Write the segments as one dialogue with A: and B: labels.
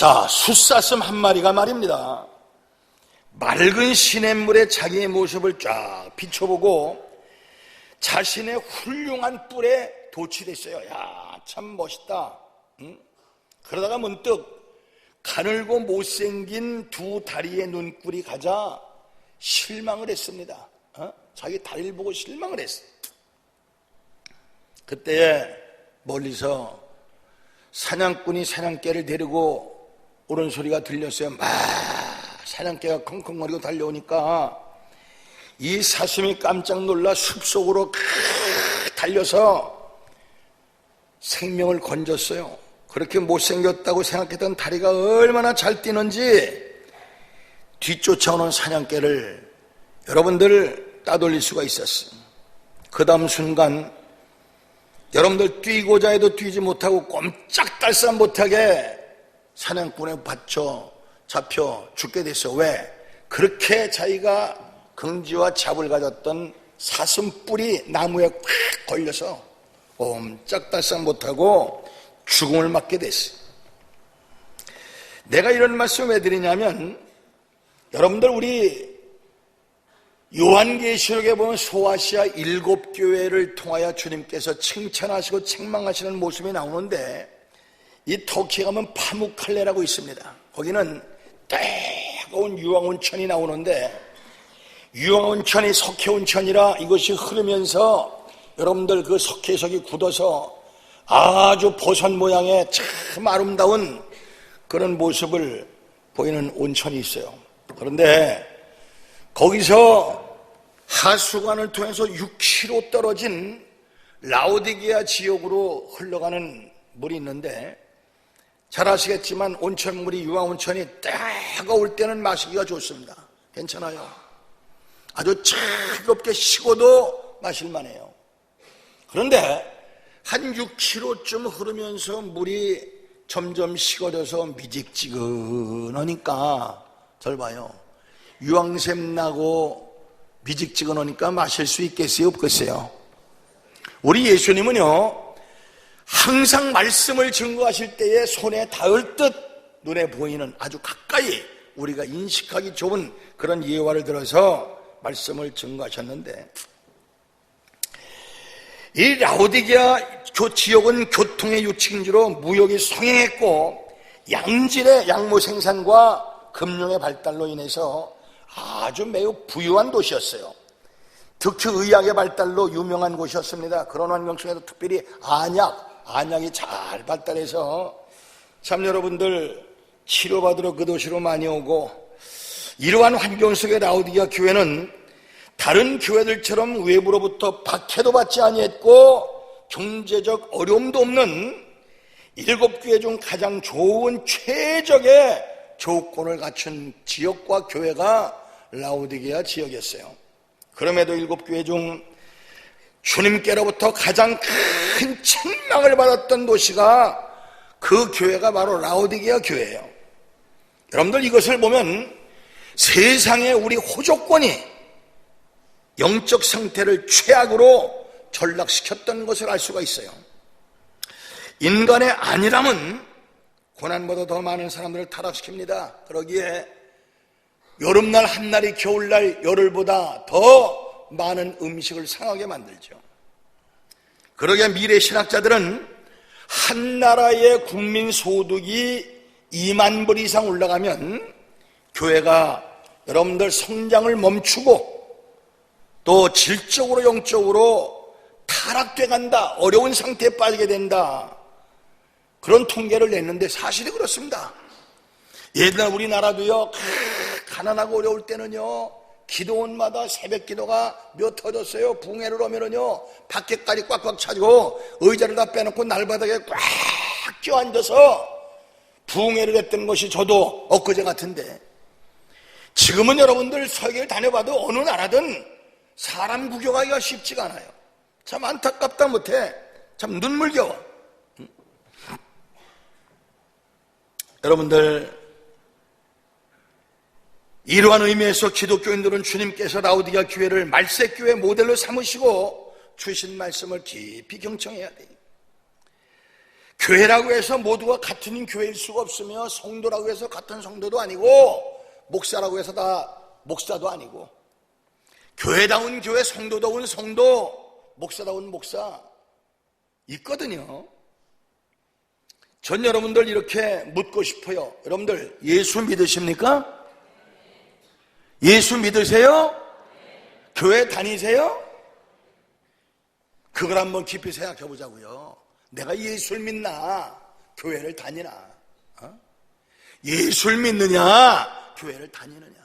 A: 자, 숫사슴 한 마리가 말입니다, 맑은 시냇물에 자기의 모습을 쫙 비춰보고 자신의 훌륭한 뿔에 도취됐어요. 야, 참 멋있다. 응? 그러다가 문득 가늘고 못생긴 두 다리의 눈꼴이 가자 실망을 했습니다. 자기 다리를 보고 실망을 했어요. 그때에 멀리서 사냥꾼이 사냥개를 데리고 오는 소리가 들렸어요. 막 사냥개가 컹컹거리고 달려오니까 이 사슴이 깜짝 놀라 숲속으로 달려서 생명을 건졌어요. 그렇게 못생겼다고 생각했던 다리가 얼마나 잘 뛰는지 뒤쫓아오는 사냥개를 여러분들 따돌릴 수가 있었어요. 그 다음 순간 여러분들 뛰고자 해도 뛰지 못하고 꼼짝달싹 못하게 사냥꾼에 잡혀 죽게 됐어요. 왜? 그렇게 자기가 긍지와 잡을 가졌던 사슴뿔이 나무에 콱 걸려서 꼼짝달싹 못하고 죽음을 맞게 됐어요. 내가 이런 말씀을 왜 드리냐면, 여러분들 우리 요한계시록에 보면 소아시아 7교회를 통하여 주님께서 칭찬하시고 책망하시는 모습이 나오는데, 이 터키에 가면 파묵칼레라고 있습니다. 거기는 뜨거운 유황온천이 나오는데, 유황온천이 석회온천이라 이것이 흐르면서 여러분들 그 석회석이 굳어서 아주 보선 모양의 참 아름다운 그런 모습을 보이는 온천이 있어요. 그런데 거기서 하수관을 통해서 6km 떨어진 라오디게아 지역으로 흘러가는 물이 있는데, 잘 아시겠지만 온천물이, 유황온천이 따가울 때는 마시기가 좋습니다. 괜찮아요. 아주 차갑게 식어도 마실만해요. 그런데 한 6km쯤 흐르면서 물이 점점 식어져서 미직지근하니까, 절 봐요, 유황샘 나고 미직지근하니까 마실 수 있겠어요, 없겠어요? 우리 예수님은요, 항상 말씀을 증거하실 때에 손에 닿을 듯 눈에 보이는 아주 가까이 우리가 인식하기 좋은 그런 예화를 들어서 말씀을 증거하셨는데, 이 라오디게아 지역은 교통의 유치인지로 무역이 성행했고, 양질의 양모 생산과 금융의 발달로 인해서 아주 매우 부유한 도시였어요. 특히 의학의 발달로 유명한 곳이었습니다. 그런 환경 속에도 특별히 안약이 잘 발달해서 참 여러분들 치료받으러 그 도시로 많이 오고, 이러한 환경 속의 라오디게아 교회는 다른 교회들처럼 외부로부터 박해도 받지 아니했고 경제적 어려움도 없는 7교회 중 가장 좋은 최적의 조건을 갖춘 지역과 교회가 라오디게아 지역이었어요. 그럼에도 7교회 중 주님께로부터 가장 큰 책망을 받았던 도시가, 그 교회가 바로 라오디게아 교회예요. 여러분들 이것을 보면 세상의 우리 호조권이 영적 상태를 최악으로 전락시켰던 것을 알 수가 있어요. 인간의 안일함은 고난보다 더 많은 사람들을 타락시킵니다. 그러기에 여름날 한날이 겨울날 열흘보다 더 많은 음식을 상하게 만들죠. 그러기에 미래 신학자들은 한 나라의 국민 소득이 2만 불 이상 올라가면 교회가 여러분들 성장을 멈추고 또 질적으로 영적으로 타락돼 간다, 어려운 상태에 빠지게 된다, 그런 통계를 냈는데 사실이 그렇습니다. 옛날 우리나라도요, 가난하고 어려울 때는요, 기도원마다 새벽 기도가 몇 터졌어요. 붕해를 오면은요, 밖에까지 꽉꽉 차고 의자를 다 빼놓고 날바닥에 꽉 껴앉아서 붕해를 했던 것이 저도 엊그제 같은데, 지금은 여러분들 세계를 다녀봐도 어느 나라든 사람 구경하기가 쉽지가 않아요. 참 안타깝다 못해 참 눈물겨워. 여러분들, 이러한 의미에서 기독교인들은 주님께서 라오디게아 교회를 말세교회 모델로 삼으시고 주신 말씀을 깊이 경청해야 돼요. 교회라고 해서 모두가 같은 교회일 수가 없으며, 성도라고 해서 같은 성도도 아니고, 목사라고 해서 다 목사도 아니고, 교회다운 교회, 성도다운 성도, 목사다운 목사 있거든요. 전 여러분들 이렇게 묻고 싶어요. 여러분들 예수 믿으십니까? 예수 믿으세요? 교회 다니세요? 그걸 한번 깊이 생각해 보자고요. 내가 예수를 믿나? 교회를 다니나? 예수를 믿느냐? 교회를 다니느냐?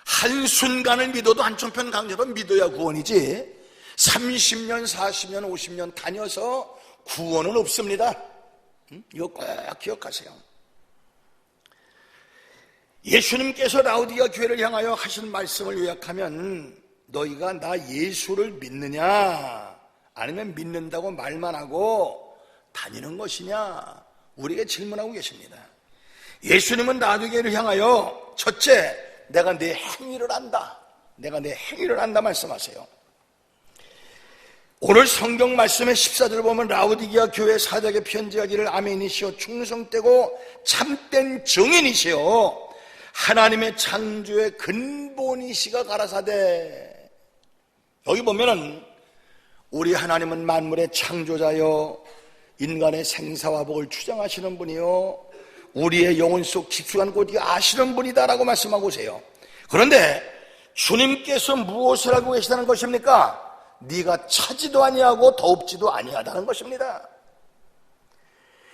A: 한순간을 믿어도, 한청편 강제로 믿어야 구원이지, 30년, 40년, 50년 다녀서 구원은 없습니다. 이거 꼭 기억하세요. 예수님께서 라우디가 교회를 향하여 하신 말씀을 요약하면, 너희가 나 예수를 믿느냐, 아니면 믿는다고 말만 하고 다니는 것이냐, 우리에게 질문하고 계십니다. 예수님은 라우디게를 향하여 첫째, 내가 내 행위를 안다, 내가 내 행위를 안다 말씀하세요. 오늘 성경 말씀의 14절을 보면 라우디게아 교회 사역에 편지하기를 아멘이시오, 충성되고 참된 증인이시오, 하나님의 창조의 근본이시가 가라사대. 여기 보면은 우리 하나님은 만물의 창조자여, 인간의 생사와 복을 주장하시는 분이요, 우리의 영혼 속 깊숙한 곳이 아시는 분이다라고 말씀하고 오세요. 그런데 주님께서 무엇을 알고 계시다는 것입니까? 네가 차지도 아니하고 더웁지도 아니하다는 것입니다.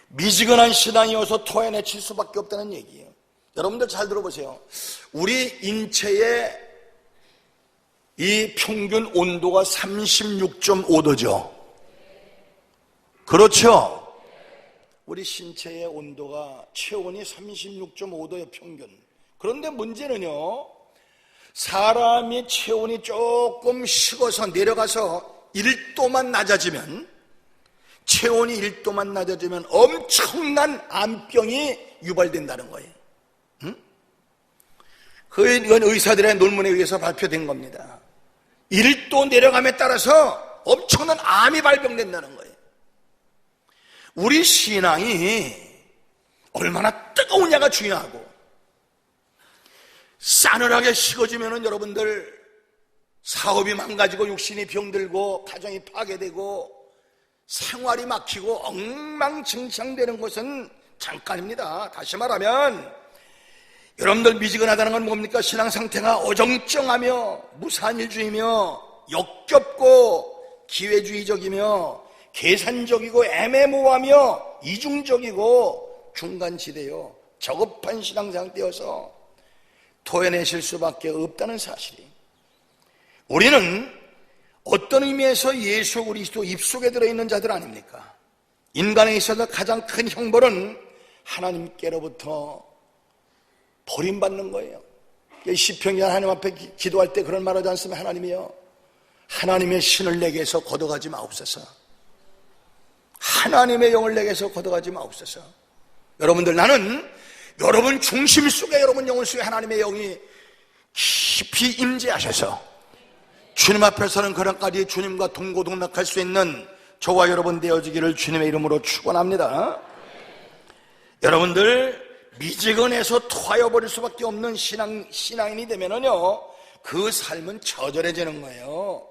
A: 미지근한 신앙이어서 토해내칠 수밖에 없다는 얘기예요. 여러분들 잘 들어보세요. 우리 인체의 이 평균 온도가 36.5도죠. 그렇죠? 우리 신체의 온도가, 체온이 36.5도의 평균. 그런데 문제는요, 사람이 체온이 조금 식어서 내려가서 1도만 낮아지면, 체온이 1도만 낮아지면 엄청난 암병이 유발된다는 거예요. 이건 의사들의 논문에 의해서 발표된 겁니다. 1도 내려감에 따라서 엄청난 암이 발병된다는 거예요. 우리 신앙이 얼마나 뜨거우냐가 중요하고, 싸늘하게 식어지면은 여러분들 사업이 망가지고, 육신이 병들고, 가정이 파괴되고, 생활이 막히고 엉망진창되는 것은 잠깐입니다. 다시 말하면 여러분들 미지근하다는 건 뭡니까? 신앙 상태가 어정쩡하며 무산일주의며 역겹고 기회주의적이며 계산적이고 애매모호하며 이중적이고 중간지대요, 저급한 신앙 상태여서 토해내실 수밖에 없다는 사실이, 우리는 어떤 의미에서 예수 그리스도 입속에 들어있는 자들 아닙니까? 인간에 있어서 가장 큰 형벌은 하나님께로부터 버림받는 거예요. 시편이 하나님 앞에 기도할 때 그런 말하지 않습니까? 하나님이여, 하나님의 신을 내게서 걷어가지 마옵소서. 하나님의 영을 내게서 걷어가지 마옵소서. 여러분들, 나는 여러분 중심 속에, 여러분 영혼 속에 하나님의 영이 깊이 임재하셔서 주님 앞에서는 그날까지 주님과 동고동락할 수 있는 저와 여러분 되어지기를 주님의 이름으로 축원합니다. 여러분들 미지근해서 토하여버릴 수밖에 없는 신앙인이 되면은요, 그 삶은 처절해지는 거예요.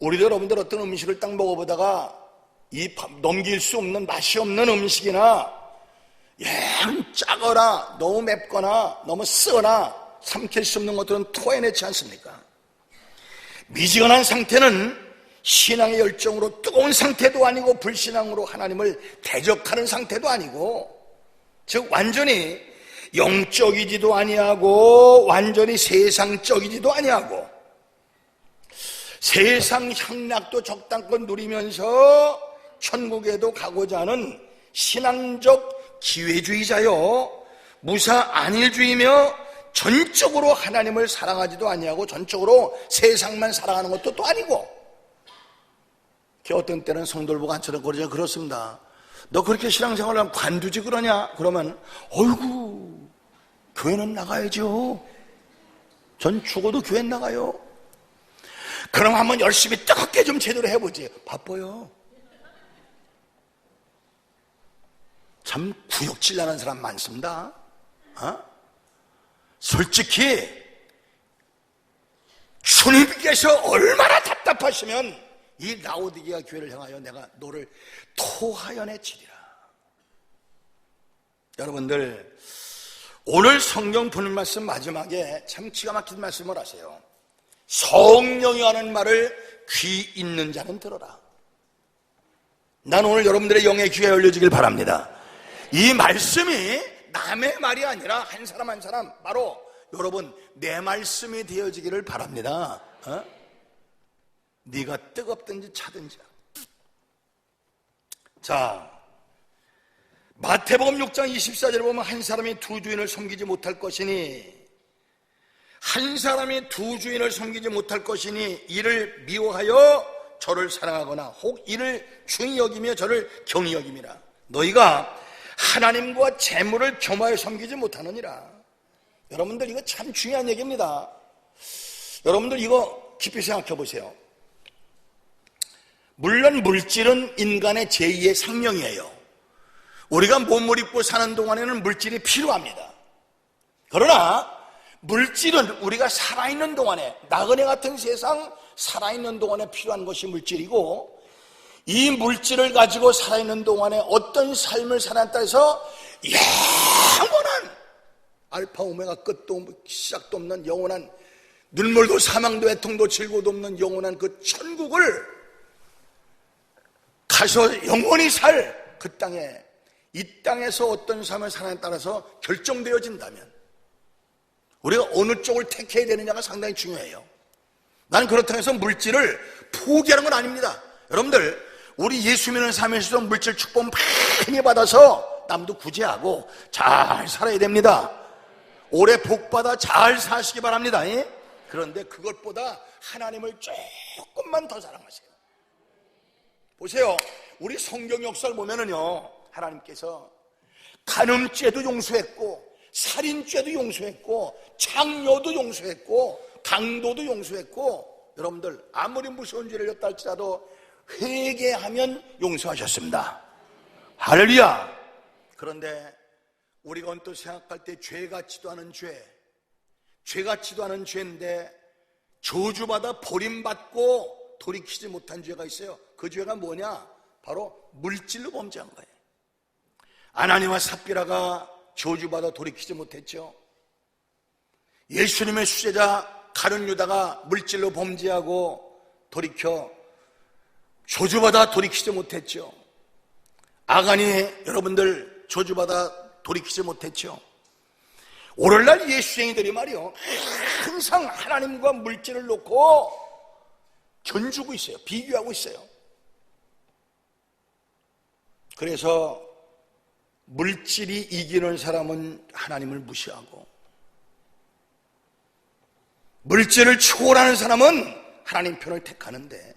A: 우리도 여러분들 어떤 음식을 딱 먹어보다가 넘길 수 없는, 맛이 없는 음식이나 영 짜거나 너무 맵거나 너무 쓰거나 삼킬 수 없는 것들은 토해내지 않습니까? 미지근한 상태는 신앙의 열정으로 뜨거운 상태도 아니고, 불신앙으로 하나님을 대적하는 상태도 아니고, 즉 완전히 영적이지도 아니하고 완전히 세상적이지도 아니하고, 세상 향락도 적당껏 누리면서 천국에도 가고자 하는 신앙적 기회주의자요, 무사 안일주의며 전적으로 하나님을 사랑하지도 아니하고 전적으로 세상만 사랑하는 것도 또 아니고, 어떤 때는 성도를 보고 한처럼 그렇습니다. 너 그렇게 신앙생활을 하면 관두지 그러냐? 그러면 어이구, 교회는 나가야죠. 전 죽어도 교회 나가요. 그럼 한번 열심히 뜨겁게 좀 제대로 해보지. 바빠요. 참 구역질 나는 사람 많습니다. 솔직히 주님께서 얼마나 답답하시면 이 라오디게아 교회를 향하여 내가 너를 토하여 내치리라. 여러분들, 오늘 성경 보는 말씀 마지막에 참 기가 막힌 말씀을 하세요. 성령이 하는 말을 귀 있는 자는 들어라. 난 오늘 여러분들의 영의 귀가 열려지길 바랍니다. 이 말씀이 남의 말이 아니라 한 사람 한 사람, 바로 여러분 내 말씀이 되어지기를 바랍니다. 네가 뜨겁든지 차든지. 자, 마태복음 6장 24절에 보면 한 사람이 두 주인을 섬기지 못할 것이니, 한 사람이 두 주인을 섬기지 못할 것이니 이를 미워하여 저를 사랑하거나 혹 이를 중히 여기며 저를 경히 여김이라. 너희가 하나님과 재물을 겸하여 섬기지 못하느니라. 여러분들, 이거 참 중요한 얘기입니다. 여러분들 이거 깊이 생각해 보세요. 물론 물질은 인간의 제2의 생명이에요. 우리가 몸을 입고 사는 동안에는 물질이 필요합니다. 그러나 물질은 우리가 살아있는 동안에, 나그네 같은 세상 살아있는 동안에 필요한 것이 물질이고, 이 물질을 가지고 살아있는 동안에 어떤 삶을 살았다 해서 영원한 알파 오메가 끝도 시작도 없는 영원한, 눈물도 사망도 애통도 질고도 없는 영원한 그 천국을 가서 영원히 살 그 땅에, 이 땅에서 어떤 삶을 살아에 따라서 결정되어진다면 우리가 어느 쪽을 택해야 되느냐가 상당히 중요해요. 나는 그렇다고 해서 물질을 포기하는 건 아닙니다. 여러분들, 우리 예수 믿는 삶에서도 물질 축복 많이 받아서 남도 구제하고 잘 살아야 됩니다. 오래 복받아 잘 사시기 바랍니다. 그런데 그것보다 하나님을 조금만 더 사랑하세요. 보세요, 우리 성경 역사를 보면은요, 하나님께서 간음죄도 용서했고 살인죄도 용서했고 창녀도 용서했고 강도도 용서했고, 여러분들 아무리 무서운 죄를 졌다 할지라도 회개하면 용서하셨습니다. 할렐루야. 그런데 우리가 언뜻 생각할 때 죄 같지도 않은 죄 같지도 않은 죄인데 저주받아 버림받고 돌이키지 못한 죄가 있어요. 그 죄가 뭐냐? 바로 물질로 범죄한 거예요. 아나니와 삽비라가 저주받아 돌이키지 못했죠. 예수님의 수제자 가룟 유다가 물질로 범죄하고 돌이켜 저주받아 돌이키지 못했죠. 아간이 여러분들 저주받아 돌이키지 못했죠. 오늘날 예수쟁이들이 말이요, 항상 하나님과 물질을 놓고 견주고 있어요. 비교하고 있어요. 그래서 물질이 이기는 사람은 하나님을 무시하고, 물질을 초월하는 사람은 하나님 편을 택하는데,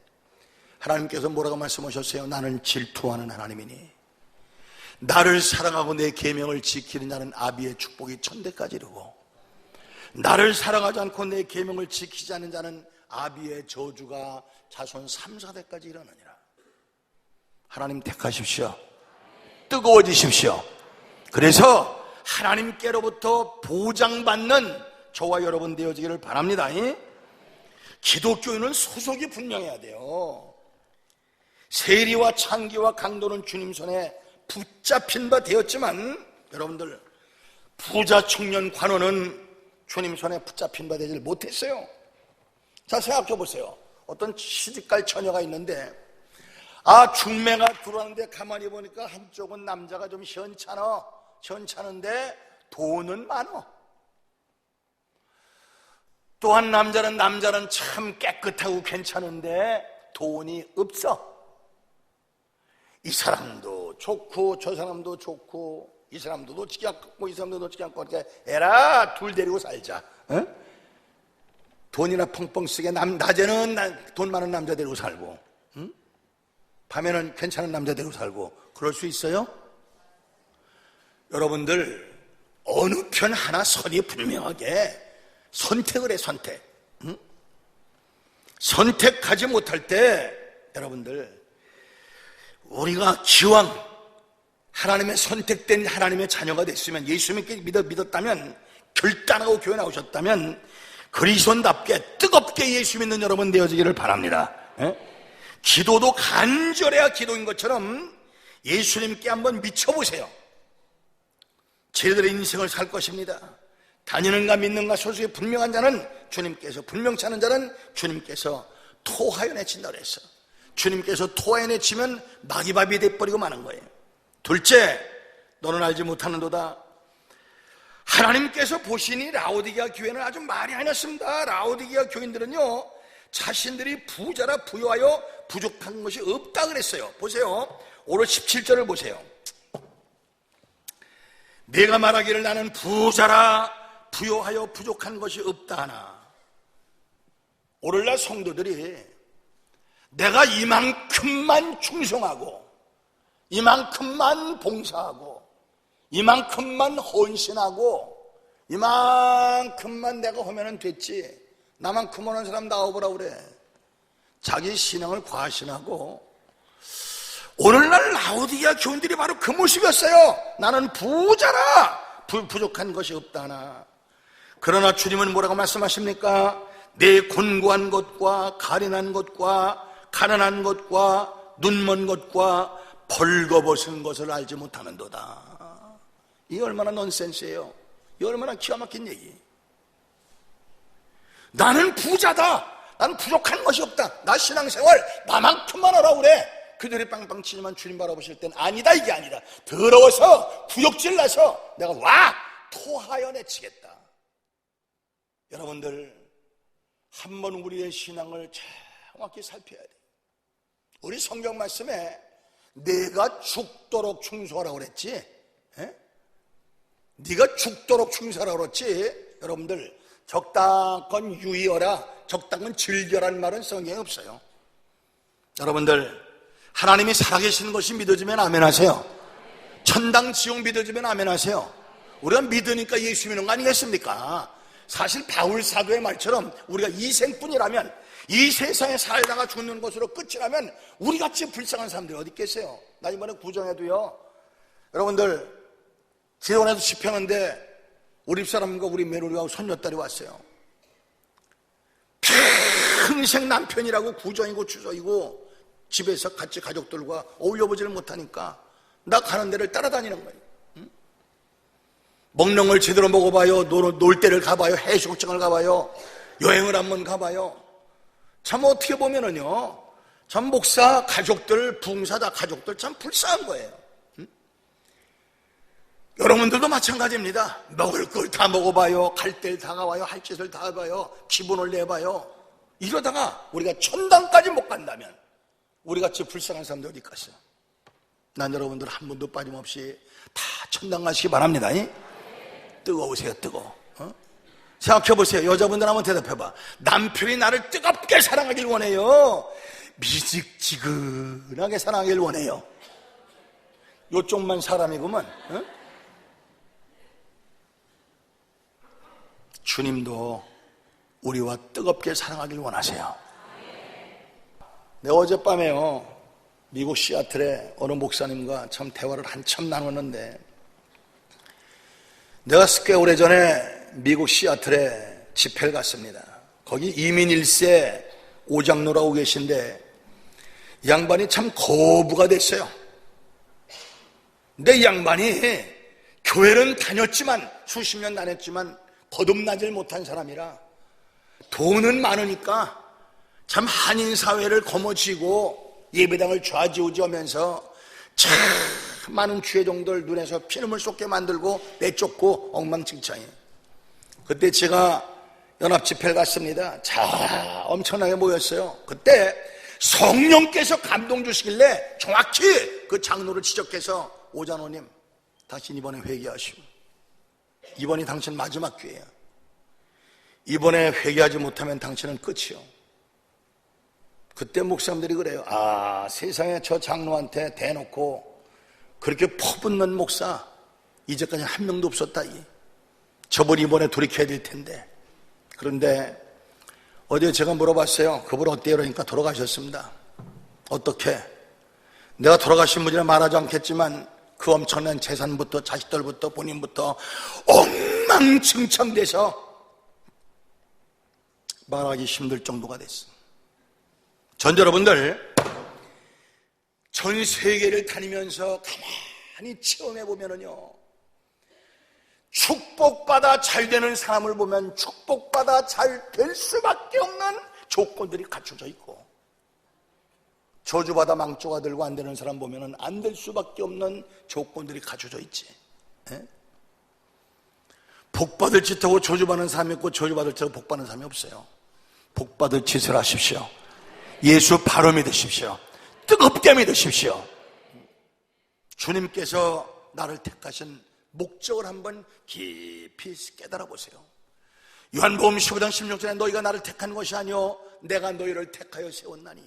A: 하나님께서 뭐라고 말씀하셨어요? 나는 질투하는 하나님이니 나를 사랑하고 내 계명을 지키는 자는 아비의 축복이 천대까지 이르고, 나를 사랑하지 않고 내 계명을 지키지 않는 자는 아비의 저주가 자손 3, 4대까지 일어나니라. 하나님 택하십시오. 뜨거워지십시오. 그래서 하나님께로부터 보장받는 저와 여러분 되어지기를 바랍니다. 기독교인은 소속이 분명해야 돼요. 세리와 창기와 강도는 주님 손에 붙잡힌 바 되었지만, 여러분들 부자 청년 관원은 주님 손에 붙잡힌 바 되질 못했어요. 자, 생각해 보세요. 어떤 시집갈 처녀가 있는데 중매가 들어왔는데 가만히 보니까 한쪽은 남자가 좀 시원찮은데 돈은 많어. 또한 남자는 참 깨끗하고 괜찮은데 돈이 없어. 이 사람도 좋고 저 사람도 좋고, 이 사람도 놓치지 않고 이 사람도 놓치지 않고, 이렇게 에라 둘 데리고 살자. 돈이나 펑펑 쓰게 낮에는 돈 많은 남자 데리고 살고, 밤에는 괜찮은 남자 데리고 살고, 그럴 수 있어요? 여러분들 어느 편 하나 선이 분명하게 선택을 해. 선택하지 못할 때 여러분들, 우리가 기왕 하나님의 선택된 하나님의 자녀가 됐으면, 예수님께 믿었다면, 결단하고 교회 나오셨다면 그리스도인답게 뜨겁게 예수 믿는 여러분 되어지기를 바랍니다. 기도도 간절해야 기도인 것처럼 예수님께 한번 미쳐보세요. 제대로 인생을 살 것입니다. 다니는가 믿는가 소수의 분명한 자는 주님께서, 분명치 않은 자는 주님께서 토하여 내친다 그랬어. 주님께서 토하여 내치면 마귀밥이 돼버리고 마는 거예요. 둘째, 너는 알지 못하는도다. 하나님께서 보시니 라오디게아 교회는 아주 말이 아니었습니다. 라오디게아 교인들은요, 자신들이 부자라 부유하여 부족한 것이 없다 그랬어요. 보세요. 오늘 17절을 보세요. 내가 말하기를 나는 부자라 부유하여 부족한 것이 없다 하나. 오늘날 성도들이 내가 이만큼만 충성하고 이만큼만 봉사하고 이만큼만 헌신하고 이만큼만 내가 하면 됐지, 나만큼 하는 사람 나와보라 그래. 자기 신앙을 과신하고, 오늘날 라오디게아 교인들이 바로 그 모습이었어요. 나는 부자라 부족한 것이 없다 하나. 그러나 주님은 뭐라고 말씀하십니까? 내 곤고한 것과 가련한 것과 가난한 것과 눈먼 것과 벌거벗은 것을 알지 못하는도다. 이게 얼마나 넌센스예요. 이게 얼마나 기가 막힌 얘기. 나는 부자다, 나는 부족한 것이 없다, 나 신앙생활 나만큼만 하라고 그래. 그들이 빵빵 치지만 주님 바라보실 땐 아니다, 이게 아니다. 더러워서 구역질 나서 내가 와 토하여 내치겠다. 여러분들, 한번 우리의 신앙을 정확히 살펴야 돼. 우리 성경 말씀에 내가 죽도록 충성하라고 그랬지, 네가 죽도록 충성하라고 그랬지. 여러분들, 적당건 유의어라, 적당건 즐겨라는 말은 성경에 없어요. 여러분들, 하나님이 살아계시는 것이 믿어지면 아멘 하세요. 천당 지옥 믿어지면 아멘 하세요. 우리가 믿으니까 예수 믿는 거 아니겠습니까? 사실 바울 사도의 말처럼 우리가 이 생뿐이라면, 이 세상에 살다가 죽는 것으로 끝이라면 우리같이 불쌍한 사람들이 어디 계세요? 나 이번에 구정에도요, 여러분들, 지원에도 집회하는데 우리 집사람과 우리 며느리하고 손녀딸이 왔어요. 평생 남편이라고 구정이고 추석이고 집에서 같이 가족들과 어울려보지를 못하니까 나 가는 데를 따라다니는 거예요. 먹는 걸 제대로 먹어봐요, 놀 때를 가봐요, 해수욕장을 가봐요, 여행을 한번 가봐요. 참 어떻게 보면은요, 참 목사 가족들, 부흥사다 가족들 참 불쌍한 거예요. 여러분들도 마찬가지입니다. 먹을 걸 다 먹어봐요, 갈 데를 다 가봐요, 할 짓을 다 해봐요, 기분을 내봐요. 이러다가 우리가 천당까지 못 간다면 우리같이 불쌍한 사람들 어디 갔어요? 난 여러분들 한 분도 빠짐없이 다 천당 가시기 바랍니다. 뜨거우세요, 뜨거워. 생각해보세요. 여자분들 한번 대답해봐. 남편이 나를 뜨겁게 사랑하길 원해요, 미직지근하게 사랑하길 원해요? 요쪽만 사람이구만. 주님도 우리와 뜨겁게 사랑하길 원하세요. 내가 어젯밤에요, 미국 시애틀에 어느 목사님과 참 대화를 한참 나눴는데, 내가 꽤 오래전에 미국 시애틀에 집회를 갔습니다. 거기 이민 1세 오장로라고 계신데 이 양반이 참 거부가 됐어요. 근데 이 양반이 교회는 다녔지만 수십 년 다녔지만 거듭나질 못한 사람이라 돈은 많으니까 참 한인사회를 거머쥐고 예배당을 좌지우지하면서 참 많은 주회종들 눈에서 피눈물 쏟게 만들고 내쫓고 엉망진창이에요. 그때 제가 연합집회를 갔습니다. 자, 엄청나게 모였어요. 그때 성령께서 감동 주시길래 정확히 그 장로를 지적해서, 오장로님, 당신 이번에 회개하시오. 이번이 당신 마지막 기회야. 이번에 회개하지 못하면 당신은 끝이요. 그때 목사님들이 그래요. 아, 세상에 저 장로한테 대놓고 그렇게 퍼붓는 목사 이제까지 한 명도 없었다. 저분이 이번에 돌이켜야 될 텐데. 그런데 어제 제가 물어봤어요. 그분 어때요? 그러니까 돌아가셨습니다. 어떻게? 내가 돌아가신 분이라 말하지 않겠지만 그 엄청난 재산부터 자식들부터 본인부터 엉망진창돼서 말하기 힘들 정도가 됐어. 전 여러분들 전 세계를 다니면서 가만히 체험해보면요, 축복받아 잘 되는 사람을 보면 축복받아 잘 될 수밖에 없는 조건들이 갖춰져 있고, 저주받아 망조가 들고 안 되는 사람 보면 안 될 수밖에 없는 조건들이 갖춰져 있지. 예? 복받을 짓하고 저주받는 사람이 있고 저주받을 짓하고 복받는 사람이 없어요. 복받을 짓을 하십시오. 예수 바로 믿으십시오. 뜨겁게 믿으십시오. 주님께서 나를 택하신 목적을 한번 깊이 깨달아 보세요. 요한복음 15장 16절에 너희가 나를 택한 것이 아니요 내가 너희를 택하여 세웠나니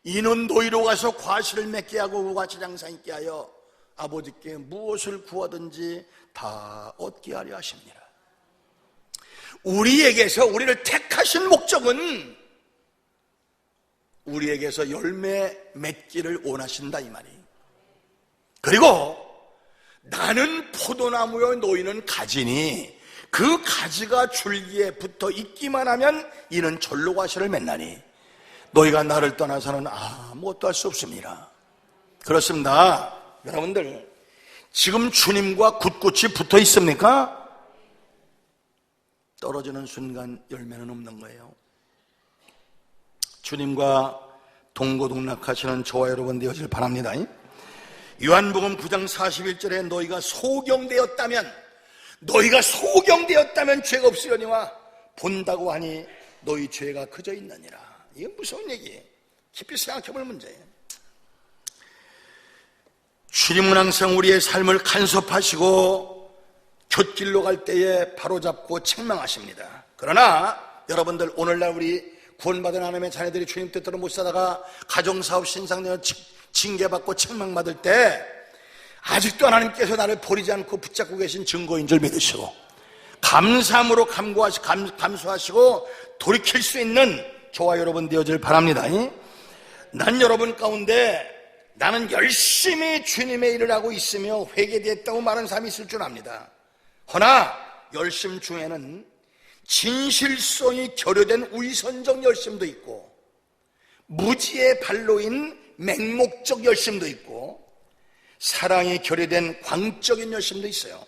A: 이는 너희로 가서 과실을 맺게 하고 그 과실 장사 있게 하여 아버지께 무엇을 구하든지 다 얻게 하려 하십니다. 우리에게서 우리를 택하신 목적은 우리에게서 열매 맺기를 원하신다 이 말이. 그리고 나는 포도나무요 너희는 가지니 그 가지가 줄기에 붙어 있기만 하면 이는 절로 과실을 맺나니 너희가 나를 떠나서는 아무것도 할 수 없습니다. 그렇습니다. 여러분들 지금 주님과 굳굳이 붙어 있습니까? 떨어지는 순간 열매는 없는 거예요. 주님과 동고동락하시는 저와 여러분 되어질 바랍니다. 요한복음 9장 41절에 너희가 소경되었다면 죄가 없으려니와 본다고 하니 너희 죄가 그저 있느니라. 이건 무서운 얘기예요. 깊이 생각해볼 문제예요. 주님은 항상 우리의 삶을 간섭하시고 곁길로 갈 때에 바로잡고 책망하십니다. 그러나 여러분들 오늘날 우리 구원받은 하나님의 자녀들이 주님 뜻대로 못 살다가 가정사업 신상되어 징계받고 책망받을 때 아직도 하나님께서 나를 버리지 않고 붙잡고 계신 증거인 줄 믿으시고 감사함으로 감수하시고 돌이킬 수 있는 저와 여러분 되어질 바랍니다. 난 여러분 가운데 나는 열심히 주님의 일을 하고 있으며 회개됐다고 말하는 사람이 있을 줄 압니다. 허나 열심 중에는 진실성이 결여된 위선적 열심도 있고 무지의 발로인 맹목적 열심도 있고 사랑이 결여된 광적인 열심도 있어요.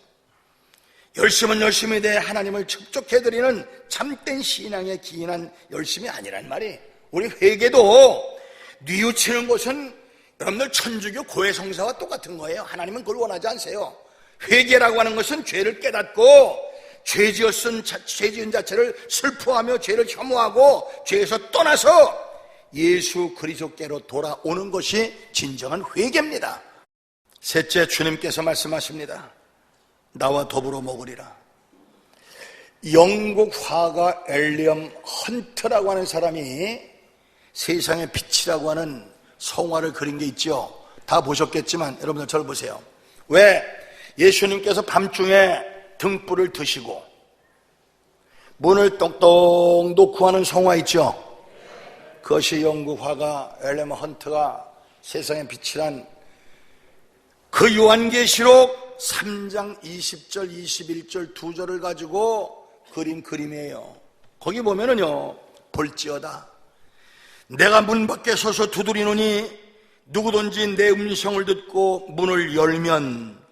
A: 열심은 열심에 대해 하나님을 축복해드리는 참된 신앙에 기인한 열심이 아니란 말이. 우리 회개도 뉘우치는 것은 여러분들 천주교 고해성사와 똑같은 거예요. 하나님은 그걸 원하지 않으세요. 회개라고 하는 것은 죄를 깨닫고 죄 지은 자체를 슬퍼하며 죄를 혐오하고 죄에서 떠나서 예수 그리스도께로 돌아오는 것이 진정한 회개입니다. 셋째, 주님께서 말씀하십니다. 나와 더불어 먹으리라. 영국 화가 엘리엄 헌트라고 하는 사람이 세상의 빛이라고 하는 성화를 그린 게 있죠. 다 보셨겠지만 여러분들 저를 보세요. 왜 예수님께서 밤중에 등불을 드시고 문을 똑똑 놓고 하는 성화 있죠. 그것이 영국 화가 엘리엄 헌트가 세상의 빛이란 그 요한계시록 3장 20절 21절 두 절을 가지고 그린 그림이에요. 거기 보면은요, 볼지어다 내가 문 밖에 서서 두드리노니 누구든지 내 음성을 듣고 문을 열면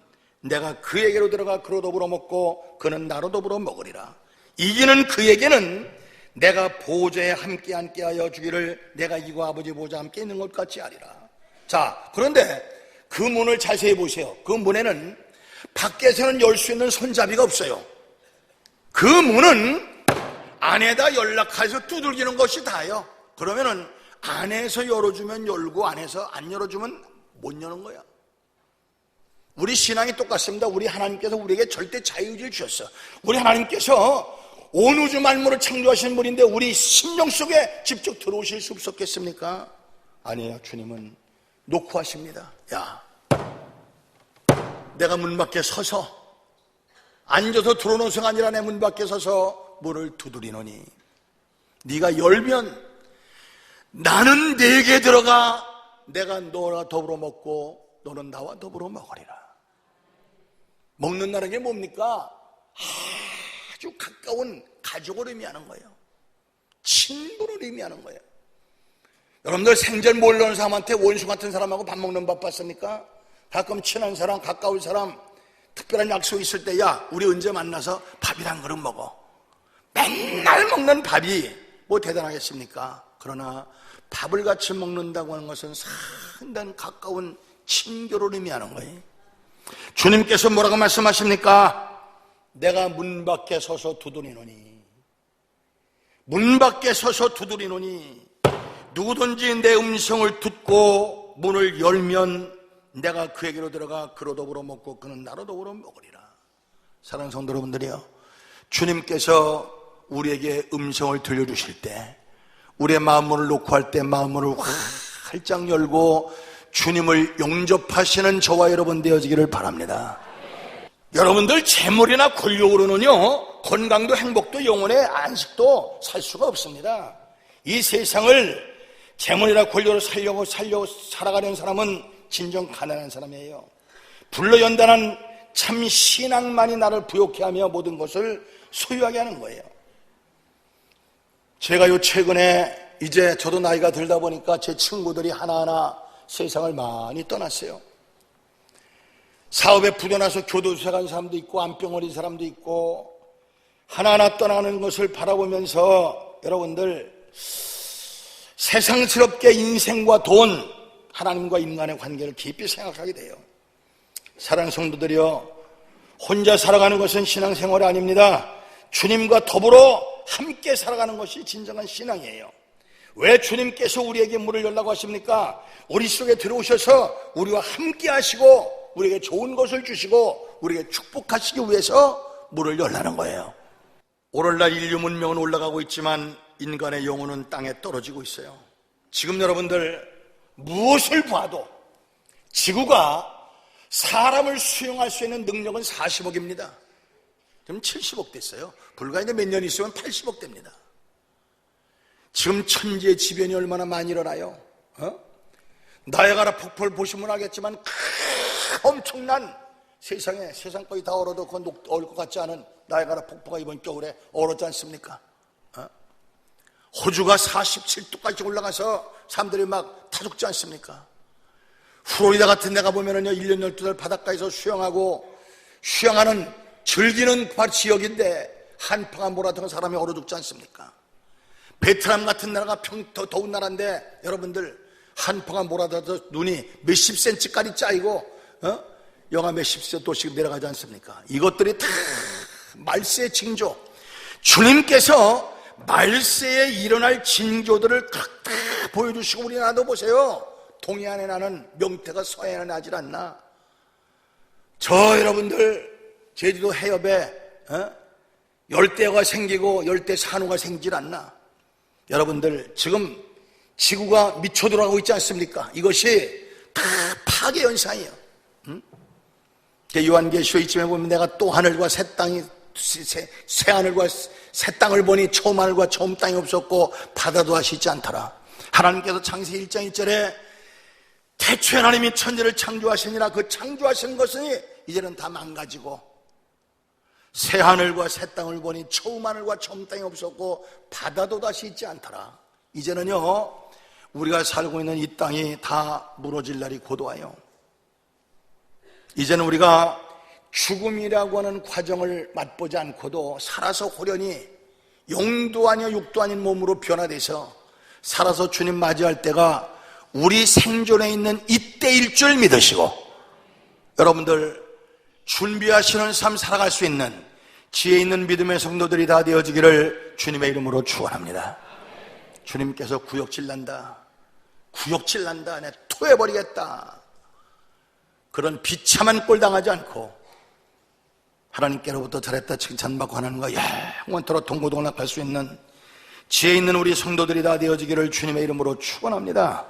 A: 내가 그에게로 들어가 그로 더불어 먹고 그는 나로 더불어 먹으리라. 이기는 그에게는 내가 보좌에 함께 앉게 하여 주기를 내가 이과 아버지 보좌 함께 있는 것 같이 하리라. 자, 그런데 그 문을 자세히 보세요. 그 문에는 밖에서는 열 수 있는 손잡이가 없어요. 그 문은 안에다 연락해서 두들기는 것이 다예요. 그러면은 안에서 열어주면 열고 안에서 안 열어주면 못 여는 거야. 우리 신앙이 똑같습니다. 우리 하나님께서 우리에게 절대 자유의지를 주셨어. 우리 하나님께서 온 우주 만물을 창조하신 분인데 우리 심령 속에 직접 들어오실 수 없었겠습니까? 아니에요. 주님은 놓고 하십니다. 야, 내가 문 밖에 서서 앉아서 들어오는 것이 아니라 내 문 밖에 서서 문을 두드리노니 네가 열면 나는 내게 들어가 내가 너와 더불어 먹고 너는 나와 더불어 먹으리라. 먹는다는 게 뭡니까? 아주 가까운 가족을 의미하는 거예요. 친분을 의미하는 거예요. 여러분들 생전 모르는 사람한테 원수 같은 사람하고 밥 먹는 법 봤습니까? 가끔 친한 사람, 가까운 사람, 특별한 약속 있을 때, 야, 우리 언제 만나서 밥이랑 그릇 먹어. 맨날 먹는 밥이 뭐 대단하겠습니까? 그러나 밥을 같이 먹는다고 하는 것은 상당히 가까운 친교를 의미하는 거예요. 주님께서 뭐라고 말씀하십니까? 내가 문 밖에 서서 두드리노니, 문 밖에 서서 두드리노니 누구든지 내 음성을 듣고 문을 열면 내가 그에게로 들어가 그로 더불어 먹고 그는 나로 더불어 먹으리라. 사랑하는 성도 여러분들이요, 주님께서 우리에게 음성을 들려주실 때, 우리의 마음문을 놓고 할 때 마음문을 활짝 열고 주님을 영접하시는 저와 여러분 되어지기를 바랍니다. 여러분들 재물이나 권력으로는요, 건강도 행복도 영혼의 안식도 살 수가 없습니다. 이 세상을 재물이나 권력으로 살려고 살아가는 사람은 진정 가난한 사람이에요. 불러연단한 참 신앙만이 나를 부욕해 하며 모든 것을 소유하게 하는 거예요. 제가 요 최근에 이제 저도 나이가 들다 보니까 제 친구들이 하나하나 세상을 많이 떠났어요. 사업에 부도나서 교도소에 간 사람도 있고 암병 걸린 사람도 있고 하나하나 떠나는 것을 바라보면서 여러분들 세상스럽게 인생과 돈, 하나님과 인간의 관계를 깊이 생각하게 돼요. 사랑하는 성도들이여, 혼자 살아가는 것은 신앙생활이 아닙니다. 주님과 더불어 함께 살아가는 것이 진정한 신앙이에요. 왜 주님께서 우리에게 문을 열라고 하십니까? 우리 속에 들어오셔서 우리와 함께 하시고 우리에게 좋은 것을 주시고 우리에게 축복하시기 위해서 문을 열라는 거예요. 오늘날 인류 문명은 올라가고 있지만 인간의 영혼은 땅에 떨어지고 있어요. 지금 여러분들 무엇을 봐도 지구가 사람을 수용할 수 있는 능력은 40억입니다. 지금 70억 됐어요. 불과 이제 몇 년 있으면 80억 됩니다. 지금 천재지변이 얼마나 많이 일어나요? 나야가라 폭포를 보시면 알겠지만 엄청난 세상 거의 다 얼어도 그건 얼 것 같지 않은 나야가라 폭포가 이번 겨울에 얼었지 않습니까? 호주가 47도까지 올라가서 사람들이 막 타 죽지 않습니까? 플로리다 같은 데 가보면은요, 1년 12달 바닷가에서 수영하는 즐기는 지역인데 한파가 몰아든 사람이 얼어 죽지 않습니까? 베트남 같은 나라가 더 더운 나라인데 여러분들 한파가 몰아들어서 눈이 몇십 센치까지 짜이고 영하 몇십 도씩 내려가지 않습니까? 이것들이 다 말세의 징조. 주님께서 말세에 일어날 징조들을 각각 보여주시고 우리 나도 보세요. 동해안에 나는 명태가 서해안에 나질 않나? 저 여러분들 제주도 해협에 열대어가 생기고 열대 산호가 생기질 않나? 여러분들 지금 지구가 미쳐 돌아가고 있지 않습니까? 이것이 다 파괴 현상이에요. 요한계시록 이쯤에 보면 내가 또 하늘과 새 땅이 새 하늘과 새 땅을 보니 처음 하늘과 처음 땅이 없었고 바다도 하시지 않더라. 하나님께서 창세기 1장 1절에 태초에 하나님이 천지를 창조하시니라. 그 창조하신 것은 이제는 다 망가지고 새 하늘과 새 땅을 보니 처음 하늘과 처음 땅이 없었고 바다도 다시 있지 않더라. 이제는요, 우리가 살고 있는 이 땅이 다 무너질 날이 곧 와요. 이제는 우리가 죽음이라고 하는 과정을 맛보지 않고도 살아서 호련히 영도 아니요 육도 아닌 몸으로 변화돼서 살아서 주님 맞이할 때가 우리 생존에 있는 이때일 줄 믿으시고 여러분들 준비하시는 삶 살아갈 수 있는 지혜 있는 믿음의 성도들이 다 되어지기를 주님의 이름으로 축원합니다. 주님께서 구역질 난다, 내 토해버리겠다, 그런 비참한 꼴 당하지 않고 하나님께로부터 잘했다 칭찬받고 하나님과 영원토록 동고동락할 수 있는 지혜 있는 우리 성도들이 다 되어지기를 주님의 이름으로 축원합니다.